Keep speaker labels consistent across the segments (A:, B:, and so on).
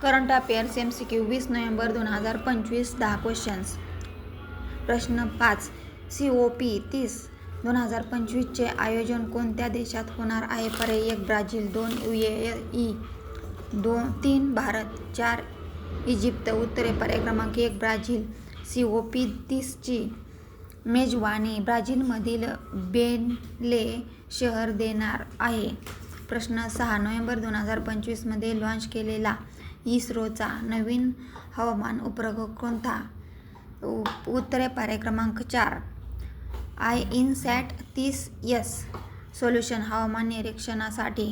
A: Current affairs MCQ 20 November 2025 10 questions. प्रश्न 5. COP30 2025 चे आयोजन कोणत्या देशात होणार आहे? पर्याय 1 ब्राझील, 2 UAE, 3 भारत, 4 इजिप्त. उत्तरे पर्याय क्रमांक 1 ब्राझील. COP30 ची मेजवानी ब्राझीलमधील बेले शहर देणार आहे. प्रश्न 6. नोव्हेंबर 2025 मध्ये लॉन्च केलेला इस्रोचा नवीन हवामान उपग्रह कोणता? उत्तरे पर्याय क्रमांक 4 INSAT-30S. सोल्युशन हवामान निरीक्षणासाठी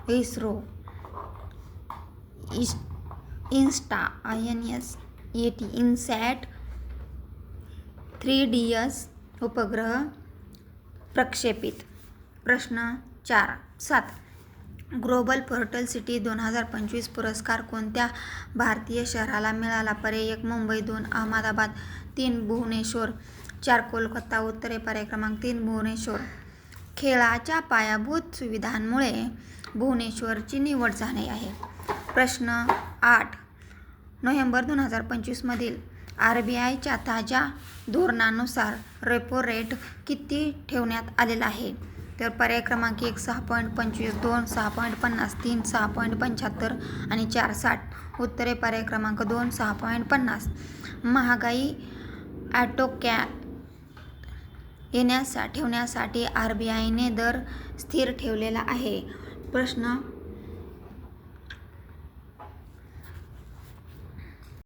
A: इस्रो INSAT 3DS उपग्रह प्रक्षेपित. प्रश्न 7. ग्लोबल पोर्टल सिटी 2025 पुरस्कार कोणत्या भारतीय शहराला मिळाला? पर्याय 1 मुंबई, 2 अहमदाबाद, 3 भुवनेश्वर, 4 कोलकाता. उत्तरे पर्याय क्रमांक 3 भुवनेश्वर. खेळाच्या पायाभूत सुविधांमुळे भुवनेश्वरची निवड झाली आहे. प्रश्न 8. नोव्हेंबर 2025 मधील RBIच्या ताज्या धोरणानुसार रेपो रेट किती ठेवण्यात आलेला आहे? तर पर्याय क्रमांक 1 6.25, 2 6.50, 3 6.75 आणि 4 60. उत्तरे पर्याय क्रमांक 2 6.50. महागाई आटोक्यात ठेवण्यासाठी RBIने दर स्थिर ठेवलेला आहे. प्रश्न